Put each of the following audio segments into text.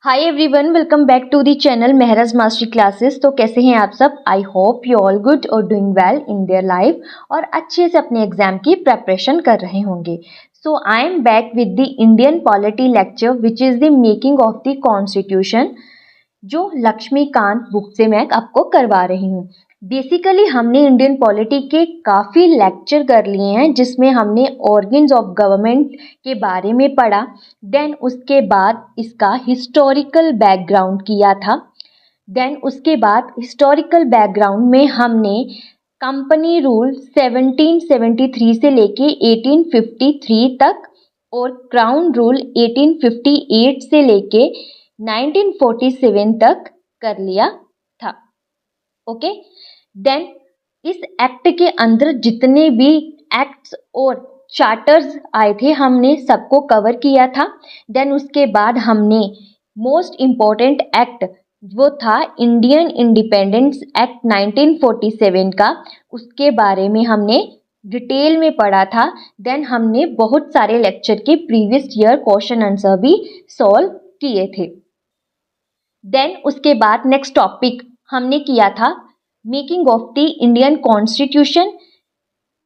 Hi everyone, welcome back to the channel Mehraj mastery classes. तो कैसे हैं आप सब? I hope you all good और doing well in their life और अच्छे से अपने एग्जाम की प्रेपरेशन कर रहे होंगे। So I am back with the Indian polity lecture which is the making of the constitution, जो लक्ष्मीकांत बुक से मैं आपको करवा रही हूँ। बेसिकली हमने इंडियन पॉलिटी के काफ़ी लेक्चर कर लिए हैं, जिसमें हमने ऑर्गन्स ऑफ गवर्नमेंट के बारे में पढ़ा। देन उसके बाद इसका हिस्टोरिकल बैकग्राउंड किया था। देन उसके बाद हिस्टोरिकल बैकग्राउंड में हमने कंपनी रूल 1773 से लेके 1853 तक और क्राउन रूल 1858 से लेके 1947 तक कर लिया था। ओके, देन इस एक्ट के अंदर जितने भी एक्ट्स और चार्टर्स आए थे हमने सबको कवर किया था। देन उसके बाद हमने मोस्ट इम्पॉर्टेंट एक्ट वो था इंडियन इंडिपेंडेंस एक्ट 1947 का, उसके बारे में हमने डिटेल में पढ़ा था। देन हमने बहुत सारे लेक्चर के प्रीवियस ईयर क्वेश्चन आंसर भी सॉल्व किए थे। देन उसके बाद नेक्स्ट टॉपिक हमने किया था making of the Indian constitution.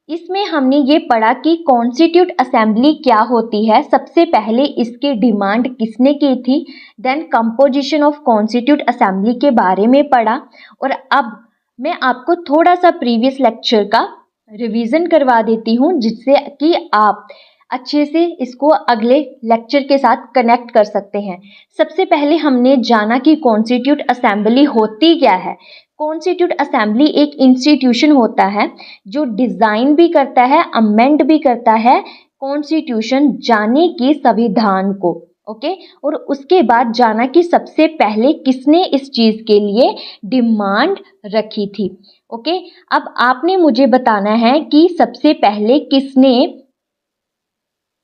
इसमें हमने ये पढ़ा कि कॉन्स्टिट्यूट असेंबली क्या होती है, सबसे पहले इसकी डिमांड किसने की थी। Then composition of constituent assembly के बारे में पढ़ा। और अब मैं आपको थोड़ा सा प्रीवियस लेक्चर का रिवीजन करवा देती हूँ, जिससे कि आप अच्छे से इसको अगले लेक्चर के साथ कनेक्ट कर सकते हैं। सबसे पहले हमने जाना कि कॉन्स्टिट्यूट असेंबली होती क्या है। कॉन्स्टिट्यूट असेंबली एक इंस्टीट्यूशन होता है जो डिज़ाइन भी करता है, अमेंड भी करता है कॉन्स्टिट्यूशन जाने की संविधान को। ओके, और उसके बाद जाना कि सबसे पहले किसने इस चीज़ के लिए डिमांड रखी थी। ओके, अब आपने मुझे बताना है कि सबसे पहले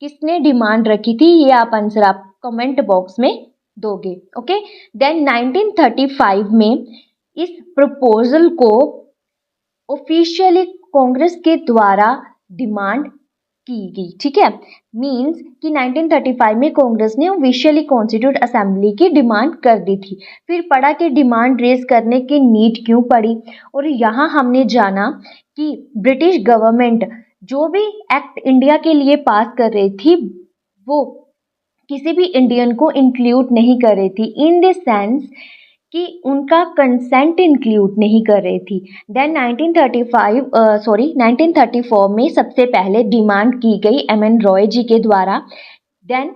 किसने डिमांड रखी थी, ये आप आंसर आप कमेंट बॉक्स में दोगे। ओके, देन 1935 में इस प्रपोजल को ऑफिशियली कांग्रेस के द्वारा डिमांड की गई। ठीक है, मींस कि 1935 में कांग्रेस ने ऑफिशियली कॉन्स्टिट्यूट असेंबली की डिमांड कर दी थी। फिर पढ़ा कि डिमांड रेज करने की नीड क्यों पड़ी, और यहाँ हमने जाना कि ब्रिटिश गवर्नमेंट जो भी एक्ट इंडिया के लिए पास कर रही थी वो किसी भी इंडियन को इंक्लूड नहीं कर रही थी, इन द सेंस कि उनका कंसेंट इंक्लूड नहीं कर रही थी। देन 1934 में सबसे पहले डिमांड की गई एम.एन. रॉय जी के द्वारा। देन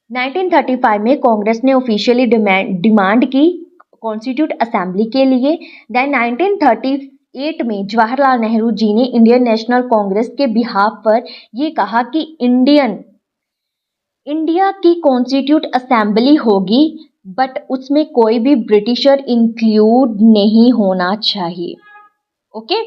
1935 में कांग्रेस ने ऑफिशियली डिमांड की कॉन्स्टिट्यूट असेंबली के लिए। देन 1938 में जवाहरलाल नेहरू जी ने इंडियन नेशनल कांग्रेस के बिहाफ पर ये कहा कि इंडिया की कॉन्स्टिट्यूट असेंबली होगी, बट उसमें कोई भी ब्रिटिशर इंक्लूड नहीं होना चाहिए। ओके,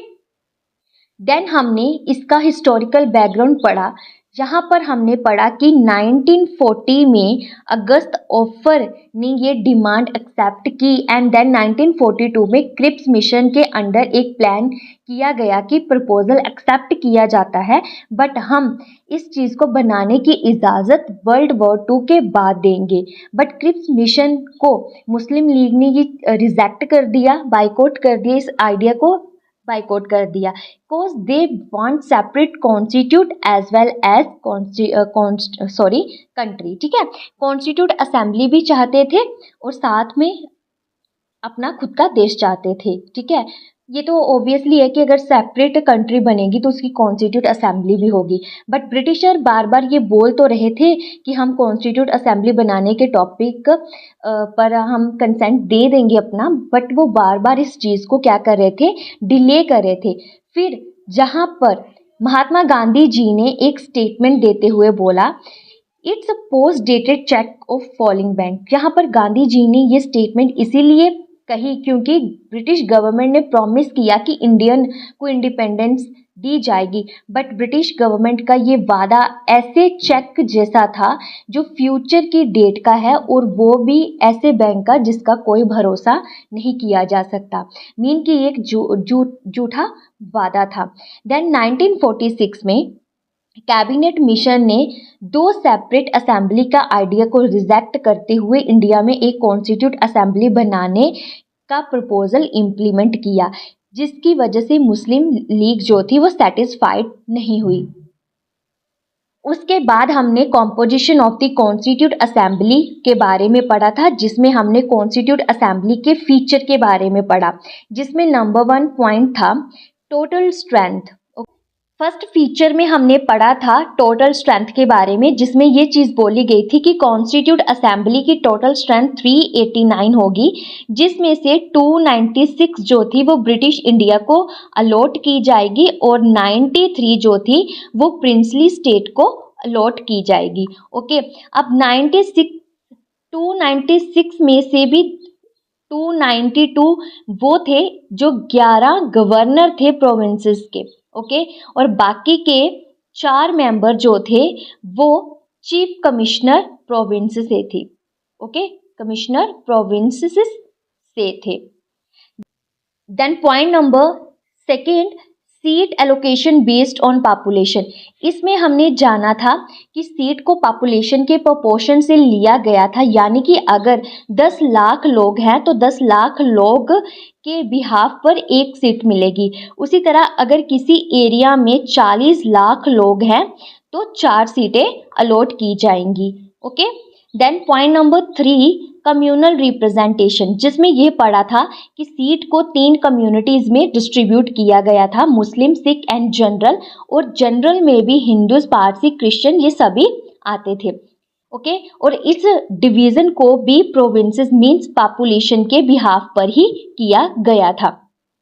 देन हमने इसका हिस्टोरिकल बैकग्राउंड पढ़ा। यहाँ पर हमने पढ़ा कि 1940 में अगस्त ऑफर ने ये डिमांड एक्सेप्ट की, एंड देन 1942 में क्रिप्स मिशन के अंडर एक प्लान किया गया कि प्रपोजल एक्सेप्ट किया जाता है, बट हम इस चीज़ को बनाने की इजाज़त वर्ल्ड वॉर 2 के बाद देंगे। बट क्रिप्स मिशन को मुस्लिम लीग ने ये रिजेक्ट कर दिया, बाइकआउट कर दिया, इस आइडिया को बाइकआउट कर दिया, because they want separate constitute as well as country. ठीक है, कॉन्स्टिट्यूट असेंबली भी चाहते थे और साथ में अपना खुद का देश चाहते थे। ठीक है, ये तो ऑब्वियसली है कि अगर सेपरेट कंट्री बनेगी तो उसकी कॉन्स्टिट्यूट असेंबली भी होगी। बट ब्रिटिशर बार बार ये बोल तो रहे थे कि हम कॉन्स्टिट्यूट असेंबली बनाने के टॉपिक पर हम कंसेंट दे देंगे अपना, बट वो बार बार इस चीज़ को क्या कर रहे थे, डिले कर रहे थे। फिर जहाँ पर महात्मा गांधी जी ने एक स्टेटमेंट देते हुए बोला, it's a post dated cheque of falling bank. यहाँ पर गांधी जी ने ये स्टेटमेंट इसीलिए कही क्योंकि ब्रिटिश गवर्नमेंट ने प्रॉमिस किया कि इंडियन को इंडिपेंडेंस दी जाएगी, बट ब्रिटिश गवर्नमेंट का ये वादा ऐसे चेक जैसा था जो फ्यूचर की डेट का है, और वो भी ऐसे बैंक का जिसका कोई भरोसा नहीं किया जा सकता, मीन कि एक झूठा वादा था। देन 1946 में कैबिनेट मिशन ने 2 सेपरेट असेंबली का आइडिया को रिजेक्ट करते हुए इंडिया में एक कॉन्स्टिट्यूट असेंबली बनाने का प्रपोजल इम्प्लीमेंट किया, जिसकी वजह से मुस्लिम लीग जो थी वो सेटिस्फाइड नहीं हुई। उसके बाद हमने composition of the constitute assembly के बारे में पढ़ा था, जिसमें हमने कॉन्स्टिट्यूट असेंबली के फीचर के बारे में पढ़ा, जिसमें नंबर 1 पॉइंट था टोटल स्ट्रेंथ। फर्स्ट फीचर में हमने पढ़ा था टोटल स्ट्रेंथ के बारे में, जिसमें ये चीज़ बोली गई थी कि कॉन्स्टिट्यूट असेंबली की टोटल स्ट्रेंथ 389 होगी, जिसमें से 296 जो थी वो ब्रिटिश इंडिया को अलॉट की जाएगी और 93 जो थी वो प्रिंसली स्टेट को अलॉट की जाएगी। ओके, अब 296 में से भी 292 वो थे जो 11 गवर्नर थे प्रोविंसेस के। ओके, और बाकी के 4 मेंबर जो थे वो चीफ कमिश्नर प्रोविंस से थे। ओके, कमिश्नर प्रोविंसेस से थे। Then point number 2, seat allocation based on population. इसमें हमने जाना था कि सीट को पॉपुलेशन के प्रोपोर्शन से लिया गया था, यानी कि अगर 10 लाख लोग हैं तो 10 लाख लोग के बिहाफ पर एक सीट मिलेगी। उसी तरह अगर किसी एरिया में 40 लाख लोग हैं तो 4 सीटें अलॉट की जाएंगी। Okay, then point number 3, communal representation, जिसमें यह पढ़ा था कि सीट को 3 कम्युनिटीज़ में डिस्ट्रीब्यूट किया गया था, मुस्लिम, सिख एंड जनरल, और जनरल में भी हिंदूज, पारसी, क्रिश्चियन ये सभी आते थे। ओके, और इस डिवीज़न को भी प्रोविंसेस मीन्स पॉपुलेशन के बिहाफ पर ही किया गया था।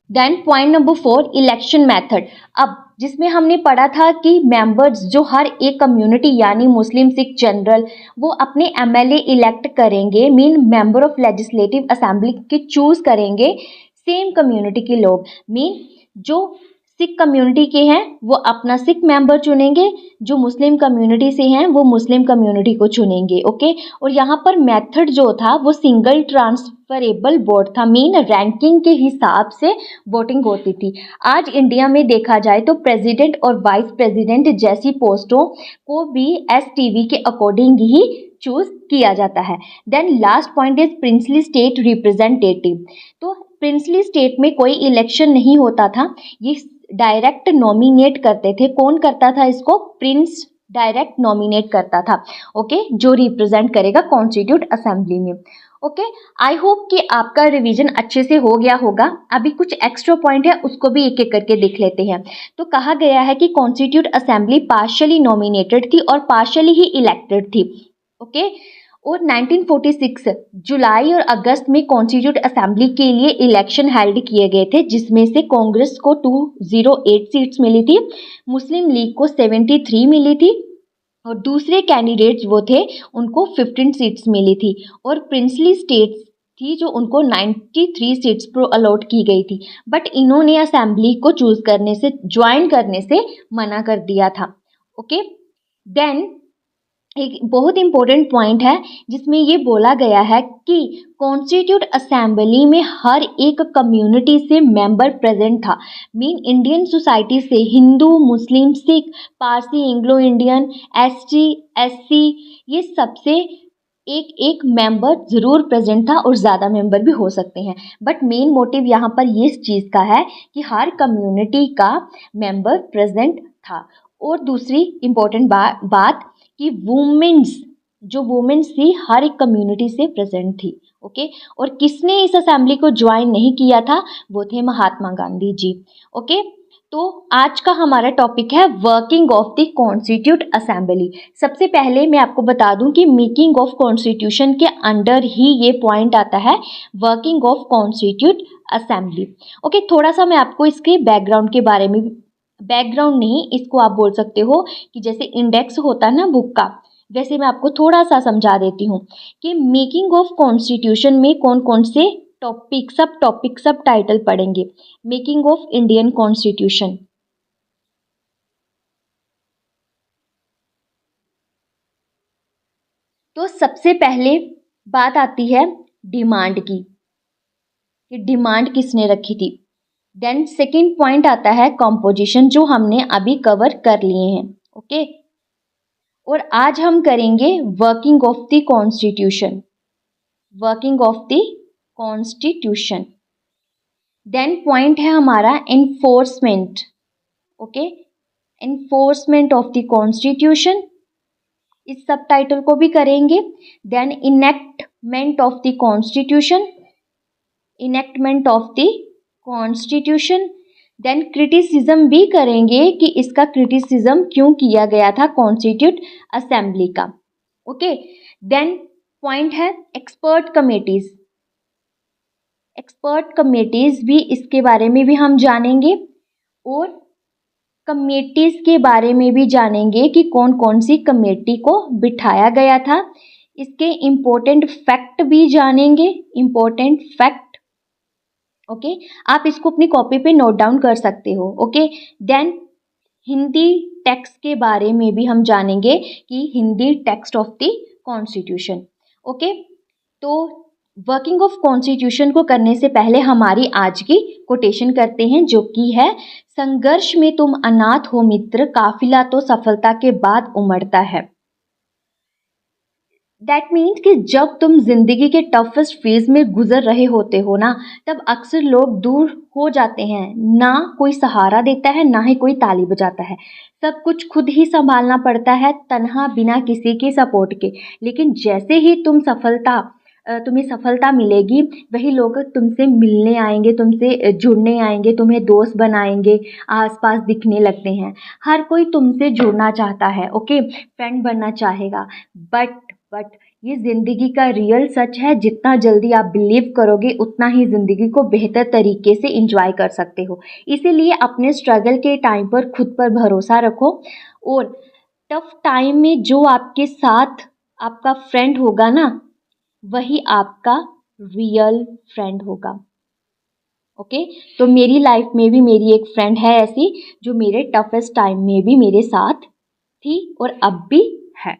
Then point number 4, election method. अब जिसमें हमने पढ़ा था कि मेंबर्स जो हर एक कम्युनिटी यानी मुस्लिम, सिख, जनरल वो अपने एमएलए इलेक्ट करेंगे, mean member of legislative assembly के चूज करेंगे सेम कम्युनिटी के लोग, मीन जो सिख कम्युनिटी के हैं वो अपना सिख मेंबर चुनेंगे, जो मुस्लिम कम्युनिटी से हैं वो मुस्लिम कम्युनिटी को चुनेंगे। ओके, और यहाँ पर मेथड जो था वो सिंगल ट्रांसफरेबल वोट था, मीन रैंकिंग के हिसाब से वोटिंग होती थी। आज इंडिया में देखा जाए तो प्रेसिडेंट और वाइस प्रेसिडेंट जैसी पोस्टों को भी एसटीवी के अकॉर्डिंग ही चूज किया जाता है। Then last point is princely state representative. तो प्रिंसली स्टेट में कोई इलेक्शन नहीं होता था, ये डायरेक्ट नॉमिनेट करते थे। कौन करता था इसको? प्रिंस डायरेक्ट नॉमिनेट करता था। ओके, जो रिप्रेजेंट करेगा कॉन्स्टिट्यूट असेंबली में। ओके, आई होप कि आपका रिवीजन अच्छे से हो गया होगा। अभी कुछ एक्स्ट्रा पॉइंट है उसको भी एक एक करके देख लेते हैं। तो कहा गया है कि कॉन्स्टिट्यूट असेंबली पार्शियली नॉमिनेटेड थी और पार्शियली ही इलेक्टेड थी। ओके, और 1946 जुलाई और अगस्त में कॉन्स्टिट्यूट असेंबली के लिए इलेक्शन हेल्ड किए गए थे, जिसमें से कांग्रेस को 208 सीट्स मिली थी, मुस्लिम लीग को 73 मिली थी और दूसरे कैंडिडेट्स वो थे उनको 15 सीट्स मिली थी, और प्रिंसली स्टेट्स थी जो उनको 93 सीट्स पर अलॉट की गई थी। बट इन्होंने असेंबली को चूज करने से, ज्वाइन करने से मना कर दिया था। ओके, देन एक बहुत इंपॉर्टेंट पॉइंट है जिसमें ये बोला गया है कि कॉन्स्टिट्यूट असेंबली में हर एक कम्युनिटी से मेंबर प्रेजेंट था, मीन इंडियन सोसाइटी से Hindu, Muslim, Sikh, Parsi, Anglo Indian, ST, SC, ये सबसे एक एक मेंबर ज़रूर प्रेजेंट था और ज़्यादा मेंबर भी हो सकते हैं। बट मेन मोटिव यहाँ पर ये इस चीज़ का है कि हर कम्युनिटी का मेंबर प्रेजेंट था। और दूसरी इम्पोर्टेंट बात कि वुमेन्स, जो वुमेन्स थी हर एक कम्युनिटी से प्रेजेंट थी। ओके, और किसने इस असेंबली को ज्वाइन नहीं किया था? वो थे महात्मा गांधी जी। ओके, तो आज का हमारा टॉपिक है working of the constitute assembly. सबसे पहले मैं आपको बता दूं कि मेकिंग ऑफ कॉन्स्टिट्यूशन के अंडर ही ये पॉइंट आता है, working of constituent assembly. Okay, थोड़ा सा मैं आपको इसके बैकग्राउंड के बारे में, बैकग्राउंड नहीं, इसको आप बोल सकते हो कि जैसे इंडेक्स होता है ना बुक का, वैसे मैं आपको थोड़ा सा समझा देती हूँ कि मेकिंग ऑफ कॉन्स्टिट्यूशन में कौन कौन से टॉपिक, सब टाइटल पढ़ेंगे। मेकिंग ऑफ इंडियन कॉन्स्टिट्यूशन, तो सबसे पहले बात आती है डिमांड की, कि डिमांड किसने रखी थी। देन सेकंड पॉइंट आता है कंपोजिशन, जो हमने अभी कवर कर लिए हैं। ओके। और आज हम करेंगे working of the constitution, working of the constitution. Then point है हमारा enforcement, okay, enforcement of the constitution, इस सब टाइटल को भी करेंगे। Then enactment of the constitution, enactment of the constitution. Then criticism भी करेंगे कि इसका क्रिटिसिज्म क्यों किया गया था कॉन्स्टिट्यूट असेंबली का, ओके। देन पॉइंट है एक्सपर्ट कमेटीज, एक्सपर्ट कमेटीज भी इसके बारे में भी हम जानेंगे, और कमेटीज के बारे में भी जानेंगे कि कौन कौन सी कमेटी को बिठाया गया था। इसके इम्पोर्टेंट फैक्ट भी जानेंगे, इम्पोर्टेंट फैक्ट, ओके। आप इसको अपनी कॉपी पे नोट डाउन कर सकते हो, ओके। देन हिंदी टेक्स्ट के बारे में भी हम जानेंगे कि Hindi text of the constitution, okay. तो वर्किंग ऑफ कॉन्स्टिट्यूशन को करने से पहले हमारी आज की कोटेशन करते हैं, जो कि है संघर्ष में तुम अनाथ हो मित्र, काफिला तो सफलता के बाद उमड़ता है। दैट मीन्स कि जब तुम जिंदगी के टफेस्ट फेज में गुजर रहे होते हो ना, तब अक्सर लोग दूर हो जाते हैं, ना कोई सहारा देता है ना ही कोई ताली बजाता है, सब कुछ खुद ही संभालना पड़ता है, तन्हा बिना किसी के सपोर्ट के। लेकिन जैसे ही तुम्हें सफलता मिलेगी, वही लोग तुमसे मिलने आएंगे, तुमसे जुड़ने आएंगे, तुम्हें दोस्त बनाएंगे, आसपास दिखने लगते हैं। हर कोई तुमसे जुड़ना चाहता है, ओके, फ्रेंड बनना चाहेगा। बट ये ज़िंदगी का रियल सच है, जितना जल्दी आप बिलीव करोगे उतना ही ज़िंदगी को बेहतर तरीके से इंजॉय कर सकते हो। इसीलिए अपने स्ट्रगल के टाइम पर खुद पर भरोसा रखो, और टफ टाइम में जो आपके साथ आपका फ्रेंड होगा ना, वही आपका रियल फ्रेंड होगा, ओके। तो मेरी लाइफ में भी मेरी एक फ्रेंड है ऐसी, जो मेरे टफेस्ट टाइम में भी मेरे साथ थी और अब भी है।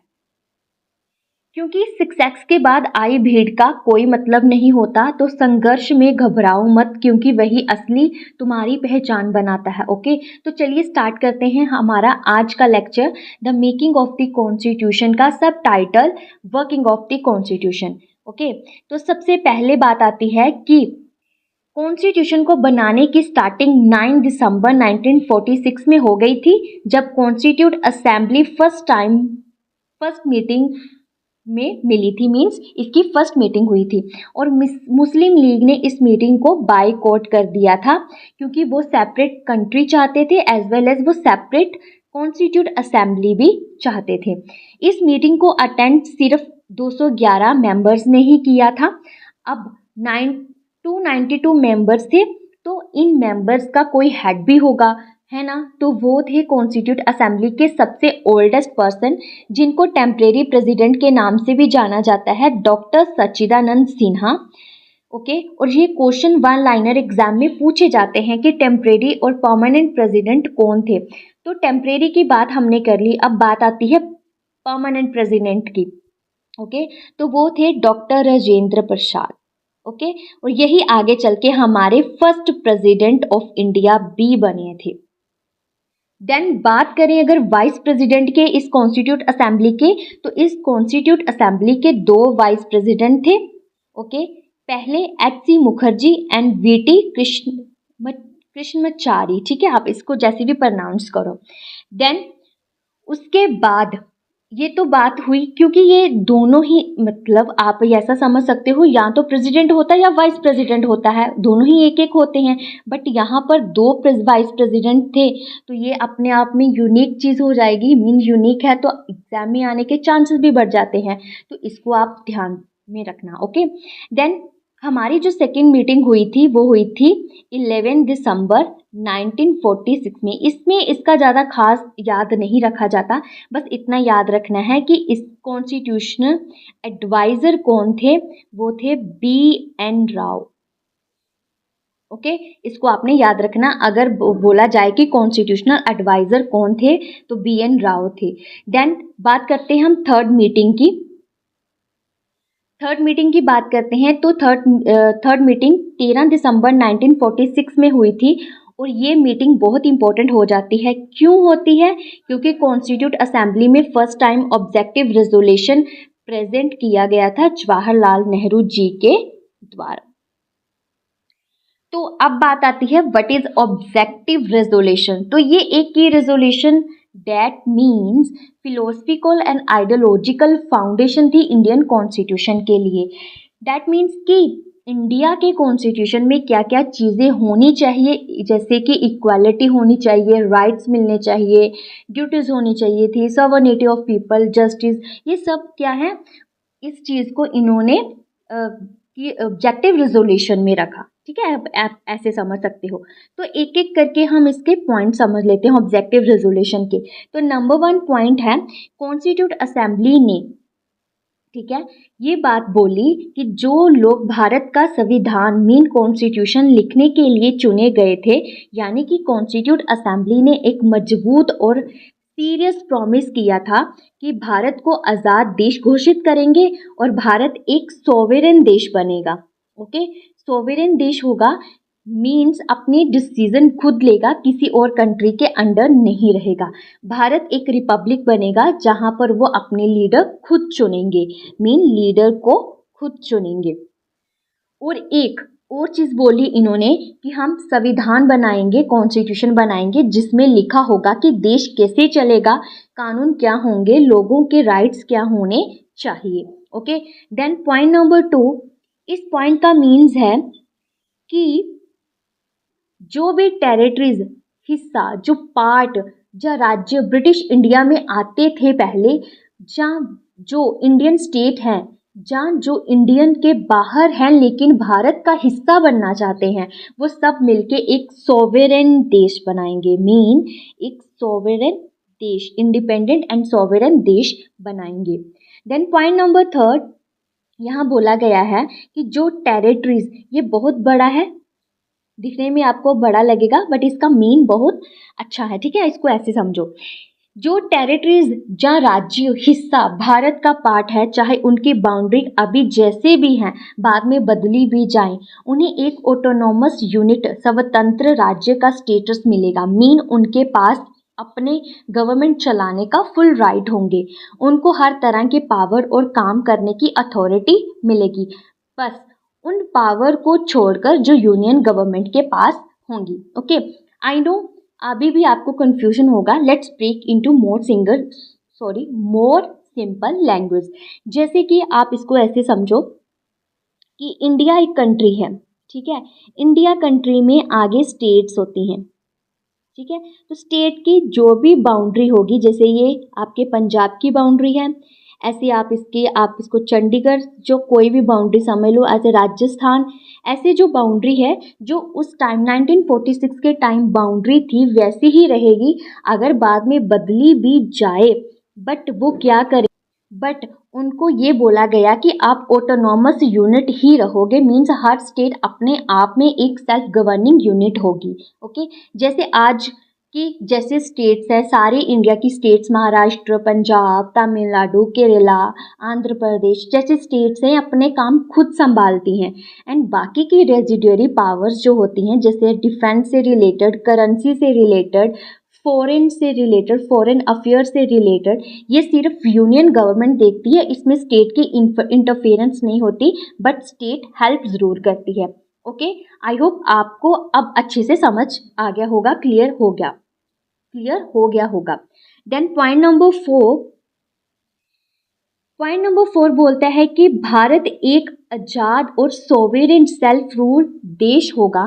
क्योंकि सक्सेस के बाद आई भीड़ का कोई मतलब नहीं होता, तो संघर्ष में घबराओ मत, क्योंकि वही असली तुम्हारी पहचान बनाता है, ओके। तो चलिए स्टार्ट करते हैं हमारा आज का lecture, the making of the constitution का सब title working of the constitution, okay. तो सबसे पहले बात आती है कि कॉन्स्टिट्यूशन को बनाने की स्टार्टिंग 9 दिसंबर 1946 में हो गई थी, जब कॉन्स्टिट्यूट असेंबली फर्स्ट मीटिंग में मिली थी, मींस इसकी फर्स्ट मीटिंग हुई थी। और मुस्लिम लीग ने इस मीटिंग को बायकॉट कर दिया था, क्योंकि वो सेपरेट कंट्री चाहते थे, एज वेल एज वो सेपरेट कॉन्स्टिट्यूट असेंबली भी चाहते थे। इस मीटिंग को अटेंड सिर्फ 211 मेंबर्स ने ही किया था। अब 292 मेंबर्स थे, तो इन मेंबर्स का कोई हेड भी होगा, है ना। तो वो थे कॉन्स्टिट्यूट असेंबली के सबसे ओल्डेस्ट पर्सन, जिनको टेम्परेरी प्रेसिडेंट के नाम से भी जाना जाता है, डॉक्टर सच्चिदानंद सिन्हा, ओके। और ये क्वेश्चन वन लाइनर एग्जाम में पूछे जाते हैं कि टेम्परेरी और परमानेंट प्रेसिडेंट कौन थे। तो टेम्परेरी की बात हमने कर ली, अब बात आती है परमानेंट प्रेसिडेंट की, ओके। तो वो थे डॉक्टर राजेंद्र प्रसाद, ओके। और यही आगे चल के हमारे फर्स्ट प्रेसिडेंट ऑफ इंडिया भी बने थे। देन बात करें अगर वाइस प्रेसिडेंट के इस कॉन्स्टिट्यूट असेंबली के, तो इस कॉन्स्टिट्यूट असेंबली के 2 वाइस प्रेसिडेंट थे, ओके। पहले HC Mukherjee and VT Krishnamachari, ठीक है, आप इसको जैसे भी प्रोनाउंस करो। देन उसके बाद ये तो बात हुई, क्योंकि ये दोनों ही, मतलब आप ऐसा समझ सकते हो, या तो प्रेसिडेंट होता है या वाइस प्रेसिडेंट होता है, दोनों ही एक एक होते हैं। बट यहाँ पर 2 वाइस प्रेसिडेंट थे, तो ये अपने आप में यूनिक चीज़ हो जाएगी। मीन यूनिक है तो एग्जाम में आने के चांसेस भी बढ़ जाते हैं, तो इसको आप ध्यान में रखना, ओके। देन हमारी जो सेकेंड मीटिंग हुई थी वो हुई थी 11 दिसंबर 1946 में। इसमें इसका ज़्यादा खास याद नहीं रखा जाता, बस इतना याद रखना है कि इस कॉन्स्टिट्यूशनल एडवाइज़र कौन थे, वो थे BN राव, ओके। इसको आपने याद रखना, अगर बोला जाए कि कॉन्स्टिट्यूशनल एडवाइज़र कौन थे तो BN राव थे। देन बात करते हैं हम थर्ड मीटिंग की बात करते हैं, तो थर्ड मीटिंग 13 दिसंबर 1946 में हुई थी, और ये मीटिंग बहुत इंपॉर्टेंट हो जाती है। क्यों होती है? क्योंकि कॉन्स्टिट्यूट असेंबली में first time objective resolution present किया गया था जवाहरलाल नेहरू जी के द्वारा। तो अब बात आती है व्हाट इज ऑब्जेक्टिव रेजोल्यूशन। तो ये एक की resolution that means philosophical and ideological foundation थी इंडियन कॉन्स्टिट्यूशन के लिए। दैट मीन्स कि इंडिया के कॉन्स्टिट्यूशन में क्या क्या चीज़ें होनी चाहिए, जैसे कि इक्वालिटी होनी चाहिए, राइट्स मिलने चाहिए, ड्यूटीज होनी चाहिए थी, सॉवरेनिटी ऑफ पीपल, जस्टिस, ये सब क्या है, इस चीज़ को इन्होंने ऑब्जेक्टिव रेजोल्यूशन में रखा। ठीक है, आप ऐसे समझ सकते हो। तो एक एक करके हम इसके पॉइंट समझ लेते हैं ऑब्जेक्टिव रेजोल्यूशन के। तो नंबर 1 पॉइंट है कॉन्स्टिट्यूट असेंबली ने, ठीक है, ये बात बोली कि जो लोग भारत का संविधान मीन कॉन्स्टिट्यूशन लिखने के लिए चुने गए थे, यानी कि कॉन्स्टिट्यूट असेंबली ने एक मजबूत और सीरियस प्रॉमिस किया था कि भारत को आज़ाद देश घोषित करेंगे और भारत एक सोवेरेन देश बनेगा। ओके, सोवेरेन देश होगा मीन्स अपने डिसीजन खुद लेगा, किसी और कंट्री के अंडर नहीं रहेगा। भारत एक रिपब्लिक बनेगा जहां पर वो अपने लीडर खुद चुनेंगे, मीन लीडर को खुद चुनेंगे। और एक और चीज़ बोली इन्होंने कि हम संविधान बनाएंगे, कॉन्स्टिट्यूशन बनाएंगे जिसमें लिखा होगा कि देश कैसे चलेगा, कानून क्या होंगे, लोगों के राइट्स क्या होने चाहिए। ओके, देन पॉइंट नंबर 2, इस पॉइंट का मीन्स है कि जो भी टेरिटरीज, हिस्सा, जो पार्ट, जो राज्य ब्रिटिश इंडिया में आते थे पहले, जहाँ जो इंडियन स्टेट हैं, जहाँ जो इंडियन के बाहर हैं लेकिन भारत का हिस्सा बनना चाहते हैं, वो सब मिलके एक सोवेरेन देश बनाएंगे। मीन एक सोवेरेन देश, इंडिपेंडेंट एंड सोवेरेन देश बनाएंगे। देन पॉइंट नंबर 3, यहाँ बोला गया है कि जो टेरिटरीज, ये बहुत बड़ा है, दिखने में आपको बड़ा लगेगा बट इसका मीन बहुत अच्छा है। ठीक है, इसको ऐसे समझो, जो टेरिटरीज, जहाँ राज्य, हिस्सा भारत का पार्ट है, चाहे उनकी बाउंड्री अभी जैसे भी हैं बाद में बदली भी जाएं, उन्हें एक ऑटोनोमस यूनिट, स्वतंत्र राज्य का स्टेटस मिलेगा। मीन उनके पास अपने गवर्नमेंट चलाने का फुल राइट होंगे, उनको हर तरह के पावर और काम करने की अथॉरिटी मिलेगी, बस उन पावर को छोड़कर जो यूनियन गवर्नमेंट के पास होंगी। ओके, आई नो अभी भी आपको कंफ्यूजन होगा, let's break into more simple language. जैसे कि आप इसको ऐसे समझो कि इंडिया एक कंट्री है, ठीक है, इंडिया कंट्री में आगे स्टेट्स होती हैं, ठीक है, तो स्टेट की जो भी बाउंड्री होगी, जैसे ये आपके पंजाब की बाउंड्री है, ऐसे आप इसको चंडीगढ़, जो कोई भी बाउंड्री समझ लो, ऐसे राजस्थान, ऐसे जो बाउंड्री है जो उस टाइम 1946 के टाइम बाउंड्री थी वैसी ही रहेगी, अगर बाद में बदली भी जाए, बट वो क्या करे, बट उनको ये बोला गया कि आप ऑटोनॉमस यूनिट ही रहोगे, मीन्स हर स्टेट अपने आप में एक सेल्फ गवर्निंग यूनिट होगी। ओके, जैसे आज कि जैसे स्टेट्स है, सारे इंडिया की स्टेट्स, महाराष्ट्र, पंजाब, तमिलनाडु, केरला, आंध्र प्रदेश जैसे स्टेट्स हैं, अपने काम खुद संभालती हैं, एंड बाकी की रेजिडुअरी पावर्स जो होती हैं, जैसे डिफेंस से रिलेटेड, करेंसी से रिलेटेड, फॉरेन से रिलेटेड, फॉरेन अफेयर्स से रिलेटेड, ये सिर्फ यूनियन गवर्नमेंट देखती है, इसमें स्टेट की इंटरफेरेंस नहीं होती, बट स्टेट हेल्प ज़रूर करती है। ओके, आई होप आपको अब अच्छे से समझ आ गया होगा, क्लियर हो गया होगा। देन पॉइंट नंबर 4 बोलता है कि भारत एक आज़ाद और सोवेरेन सेल्फ रूल देश होगा।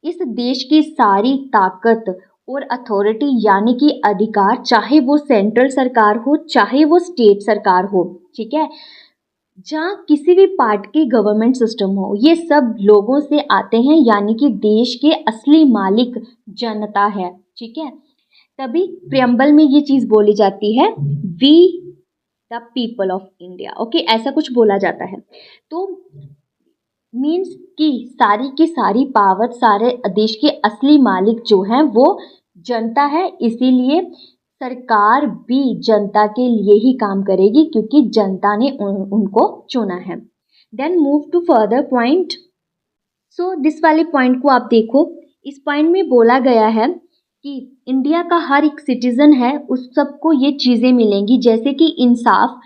इस देश की सारी ताकत और अथॉरिटी यानी कि अधिकार, चाहे वो सेंट्रल सरकार हो चाहे वो स्टेट सरकार हो, ठीक है, जहाँ किसी भी पार्ट की गवर्नमेंट सिस्टम हो, ये सब लोगों से आते हैं, यानी कि देश के असली मालिक जनता है। ठीक है, तभी प्रियम्बल में ये चीज़ बोली जाती है, we the people of India. Okay, ऐसा कुछ बोला जाता है। तो मीन्स कि सारी की सारी पावर, सारे देश के असली मालिक जो हैं वो जनता है, इसीलिए सरकार भी जनता के लिए ही काम करेगी क्योंकि जनता ने उनको चुना है। Then move to further point. So this वाले पॉइंट को आप देखो, इस पॉइंट में बोला गया है कि इंडिया का हर एक सिटीजन है, उस सबको ये चीज़ें मिलेंगी, जैसे कि इंसाफ,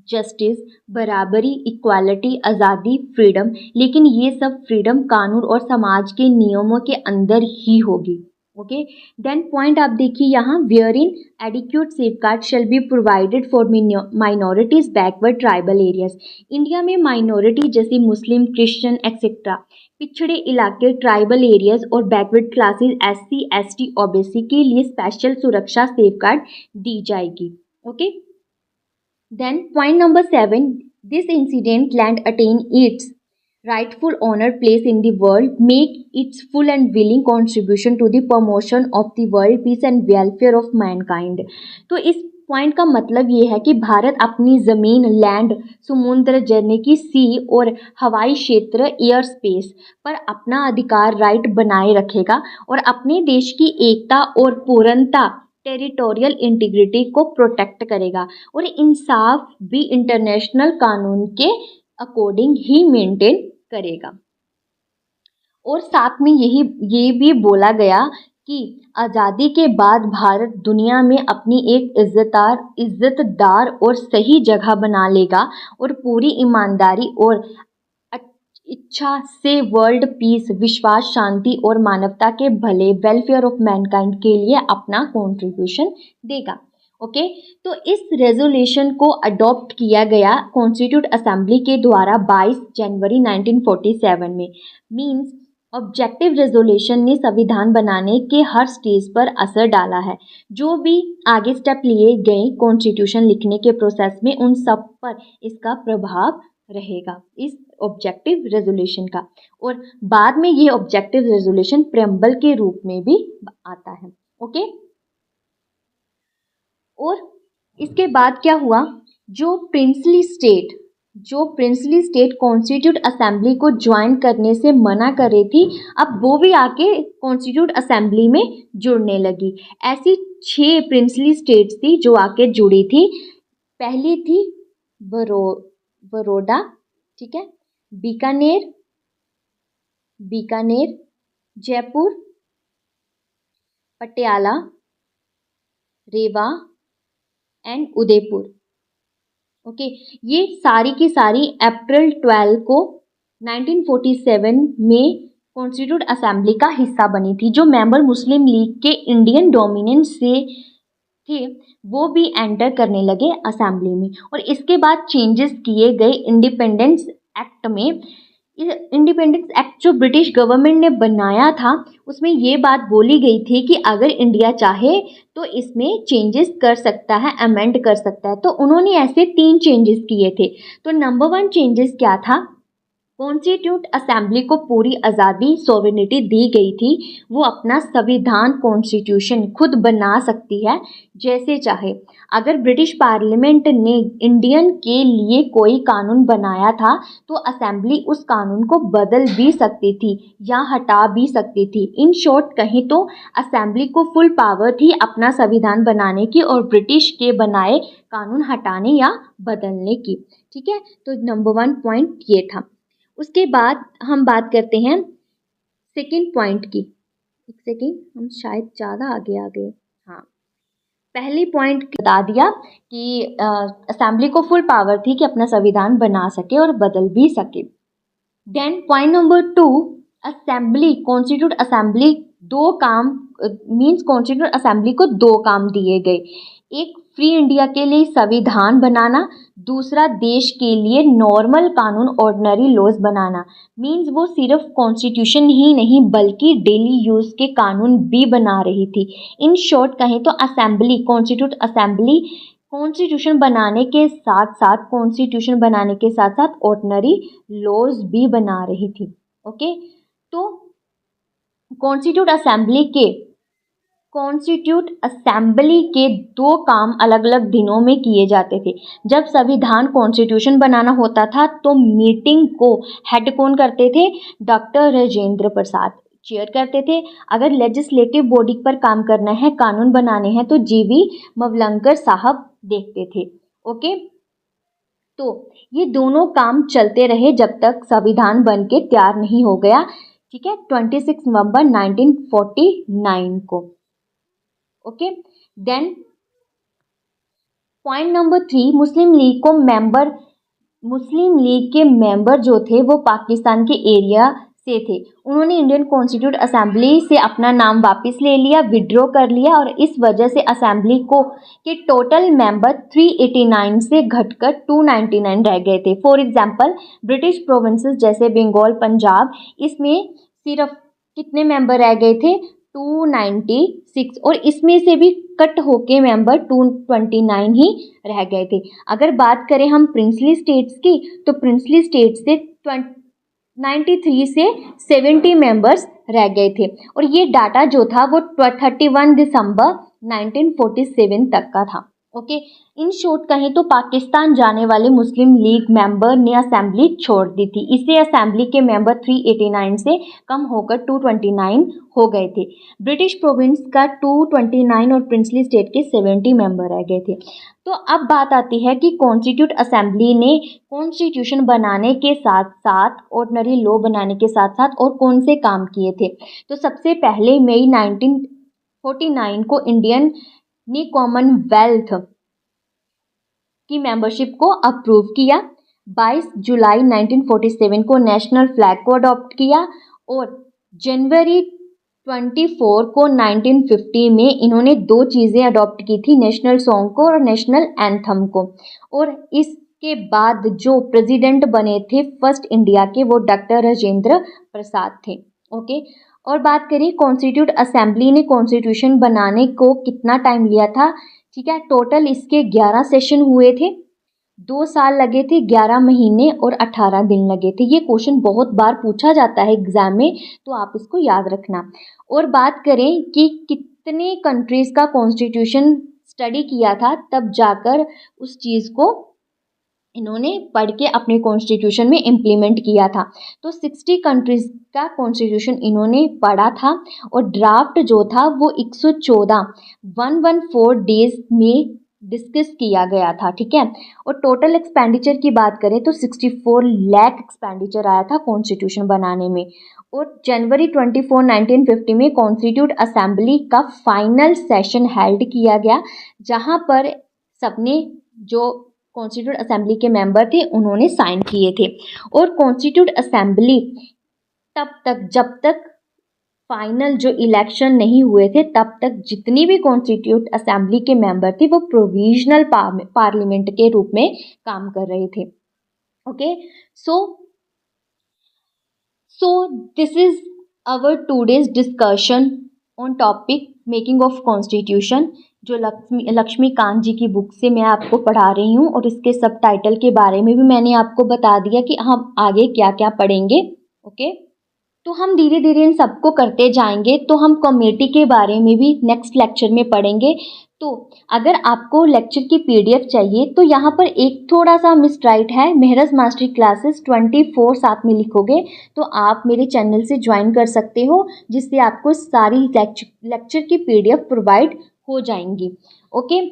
जस्टिस, बराबरी, इक्वालिटी, आज़ादी, फ्रीडम। लेकिन ये सब फ्रीडम कानून और समाज के नियमों के अंदर ही होगी। ओके, देन पॉइंट आप देखिए यहाँ, where inadequate safeguard shall be provided for minorities, backward, tribal areas. India में माइनॉरिटी जैसे मुस्लिम, क्रिश्चियन एक्सेट्रा, पिछड़े इलाके, ट्राइबल एरियाज और backward classes, SC, ST, OBC के लिए स्पेशल सुरक्षा सेफगार्ड दी जाएगी। Okay, then point number 7, this incident land attain its rightful honor place in the world, make its full and willing contribution to the promotion of the world peace and welfare of mankind। तो इस point का मतलब ये है कि भारत अपनी ज़मीन, land, समुद्र, जर्नी की सी और हवाई क्षेत्र, एयर स्पेस पर अपना अधिकार, राइट बनाए रखेगा और अपने देश की एकता और पूर्णता, टेरिटोरियल इंटीग्रिटी को प्रोटेक्ट करेगा और इंसाफ भी इंटरनेशनल कानून के अकॉर्डिंग ही मेंटेन करेगा। और साथ में ये भी बोला गया कि आज़ादी के बाद भारत दुनिया में अपनी एक इज्जतदार और सही जगह बना लेगा और पूरी ईमानदारी और इच्छा से वर्ल्ड पीस, विश्वास, शांति और मानवता के भले, वेलफेयर ऑफ मैनकाइंड के लिए अपना कंट्रीब्यूशन देगा। ओके, तो इस रेजोल्यूशन को अडॉप्ट किया गया कॉन्स्टिट्यूट असेंबली के द्वारा 22 जनवरी 1947 में। मींस ऑब्जेक्टिव रेजोल्यूशन ने संविधान बनाने के हर स्टेज पर असर डाला है। जो भी आगे स्टेप लिए गए कॉन्स्टिट्यूशन लिखने के प्रोसेस में, उन सब पर इसका प्रभाव रहेगा, इस ऑब्जेक्टिव रेजोल्यूशन का। और बाद में ये ऑब्जेक्टिव रेजोल्यूशन प्रेम्बल के रूप में भी आता है। ओके, और इसके बाद क्या हुआ, जो प्रिंसली स्टेट कॉन्स्टिट्यूट असेंबली को ज्वाइन करने से मना कर रही थी, अब वो भी आके कॉन्स्टिट्यूट असेंबली में जुड़ने लगी। ऐसी 6 प्रिंसली स्टेट्स थी जो आके जुड़ी थी। पहली थी बड़ौदा, ठीक है, बीकानेर, जयपुर, पटियाला, रेवा एंड उदयपुर। ओके, ये सारी की सारी अप्रैल 12 को 1947 में कॉन्स्टिट्यूट असेंबली का हिस्सा बनी थी। जो मेंबर मुस्लिम लीग के इंडियन डोमिनेंस से थे वो भी एंटर करने लगे असेंबली में। और इसके बाद चेंजेस किए गए इंडिपेंडेंस एक्ट में। इंडिपेंडेंस एक्ट जो ब्रिटिश गवर्नमेंट ने बनाया था, उसमें ये बात बोली गई थी कि अगर इंडिया चाहे तो इसमें चेंजेस कर सकता है, अमेंड कर सकता है। तो उन्होंने ऐसे 3 चेंजेस किए थे। तो नंबर 1 चेंजेस क्या था, कॉन्स्टिट्यूट असेंबली को पूरी आज़ादी, सॉवरेनिटी दी गई थी। वो अपना संविधान, कॉन्स्टिट्यूशन खुद बना सकती है जैसे चाहे। अगर ब्रिटिश पार्लियामेंट ने इंडियन के लिए कोई कानून बनाया था तो असेंबली उस कानून को बदल भी सकती थी या हटा भी सकती थी। इन शॉर्ट कहीं तो असेंबली को फुल पावर थी अपना संविधान बनाने की और ब्रिटिश के बनाए कानून हटाने या बदलने की। ठीक है, तो नंबर 1 पॉइंट ये था। उसके बाद हम बात करते हैं सेकंड पॉइंट की। एक सेकंड, हम शायद ज़्यादा आगे आ गए। हाँ, पहली पॉइंट बता दिया कि असेंबली को फुल पावर थी कि अपना संविधान बना सके और बदल भी सके। Then point number 2, assembly, constitute assembly 2 काम मीन्स कॉन्स्टिट्यूट असेंबली को 2 काम दिए गए। एक फ्री इंडिया के लिए संविधान बनाना, दूसरा देश के लिए नॉर्मल कानून, ऑर्डिनरी लॉज बनाना। मीन्स वो सिर्फ कॉन्स्टिट्यूशन ही नहीं बल्कि डेली यूज़ के कानून भी बना रही थी। इन शॉर्ट कहें तो असेंबली, कॉन्स्टिट्यूट असेंबली कॉन्स्टिट्यूशन बनाने के साथ ऑर्डिनरी लॉज भी बना रही थी। ओके, तो कॉन्स्टिट्यूट असेंबली के 2 काम अलग अलग दिनों में किए जाते थे। जब संविधान, कॉन्स्टिट्यूशन बनाना होता था तो मीटिंग को हेड कौन करते थे, डॉक्टर राजेंद्र प्रसाद चेयर करते थे। अगर लेजिस्लेटिव बॉडी पर काम करना है, कानून बनाने हैं, तो जीवी मवलंकर साहब देखते थे। ओके, तो ये दोनों काम चलते रहे जब तक संविधान बन के तैयार नहीं हो गया। ठीक है, 26 नवंबर 1949 को। ओके, देन पॉइंट नंबर 3, मुस्लिम लीग के मेंबर जो थे वो पाकिस्तान के एरिया से थे। उन्होंने इंडियन कॉन्स्टिट्यूट असेंबली से अपना नाम वापस ले लिया, विड्रॉ कर लिया, और इस वजह से असेंबली को के टोटल मेंबर 389 से घटकर 299 रह गए थे। फॉर एग्जांपल ब्रिटिश प्रोविंसेस जैसे बंगाल, पंजाब, इसमें सिर्फ कितने मेंबर रह गए थे? 296, और इसमें से भी कट होके मेंबर 229 ही रह गए थे। अगर बात करें हम प्रिंसली स्टेट्स की, तो प्रिंसली स्टेट्स से 93 से 70 मेंबर्स रह गए थे, और ये डाटा जो था वो 31 दिसंबर 1947 तक का था। ओके, इन शॉर्ट कहें तो पाकिस्तान जाने वाले मुस्लिम लीग मेंबर ने असेंबली छोड़ दी थी। इससे असेंबली के मेंबर 389 से कम होकर 229 हो गए थे। ब्रिटिश प्रोविंस का 229 और प्रिंसली स्टेट के 70 मेंबर रह गए थे। तो अब बात आती है कि कॉन्स्टिट्यूट असेंबली ने कॉन्स्टिट्यूशन बनाने के साथ साथ, ऑर्डिनरी लॉ बनाने के साथ साथ और कौन से काम किए थे? तो सबसे पहले मई 1949 को इंडियन ने कॉमनवेल्थ की मेंबरशिप को अप्रूव किया। 22 जुलाई 1947 को नेशनल फ्लैग को अडॉप्ट किया, और जनवरी 24 को 1950 में इन्होंने दो चीज़ें अडॉप्ट की थी, नेशनल सॉन्ग को और नेशनल एंथम को। और इसके बाद जो प्रेसिडेंट बने थे फर्स्ट इंडिया के, वो डॉक्टर राजेंद्र प्रसाद थे। ओके, और बात करें कॉन्स्टिट्यूट असेंबली ने कॉन्स्टिट्यूशन बनाने को कितना टाइम लिया था? ठीक है, टोटल इसके 11 सेशन हुए थे, 2 साल लगे थे, 11 महीने और 18 दिन लगे थे। ये क्वेश्चन बहुत बार पूछा जाता है एग्जाम में, तो आप इसको याद रखना। और बात करें कि कितने कंट्रीज़ का कॉन्स्टिट्यूशन स्टडी किया था, तब जाकर उस चीज़ को इन्होंने पढ़ के अपने कॉन्स्टिट्यूशन में इम्प्लीमेंट किया था। तो 60 कंट्रीज़ का कॉन्स्टिट्यूशन इन्होंने पढ़ा था, और ड्राफ्ट जो था वो 114 डेज में डिस्कस किया गया था। ठीक है, और टोटल एक्सपेंडिचर की बात करें तो 64 लाख एक्सपेंडिचर आया था कॉन्स्टिट्यूशन बनाने में। और जनवरी 24, 1950 में कॉन्स्टिट्यूट असेंबली का फाइनल सेशन हेल्ड किया गया, जहां पर सबने जो कॉन्स्टिट्यूट असेंबली के मेंबर थे उन्होंने साइन किए थे। और कॉन्स्टिट्यूट असेंबली तब तक, जब तक फाइनल जो इलेक्शन नहीं हुए थे, तब तक जितनी भी कॉन्स्टिट्यूट असेंबली के मेंबर थे वो प्रोविजनल पार्लियामेंट के रूप में काम कर रहे थे। Okay, so this is our today's discussion on topic making of constitution, जो लक्ष्मीकांत जी की बुक से मैं आपको पढ़ा रही हूँ, और इसके सब टाइटल के बारे में भी मैंने आपको बता दिया कि हम आगे क्या क्या पढ़ेंगे। ओके, तो हम धीरे धीरे इन सबको करते जाएंगे। तो हम कमेटी के बारे में भी नेक्स्ट लेक्चर में पढ़ेंगे। तो अगर आपको लेक्चर की पीडीएफ चाहिए तो यहाँ पर एक थोड़ा सा मिसराइट है, महरज मास्टरी क्लासेस 24 साथ में लिखोगे तो आप मेरे चैनल से ज्वाइन कर सकते हो, जिससे आपको सारी लेक्चर की पीडीएफ प्रोवाइड हो जाएंगी। ओके,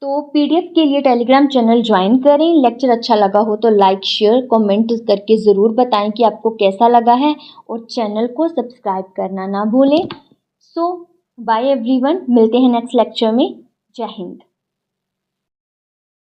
तो पीडीएफ के लिए टेलीग्राम चैनल ज्वाइन करें। लेक्चर अच्छा लगा हो तो लाइक, शेयर, कमेंट करके ज़रूर बताएं कि आपको कैसा लगा है, और चैनल को सब्सक्राइब करना ना भूलें। सो बाय एवरीवन, मिलते हैं नेक्स्ट लेक्चर में। जय हिंद।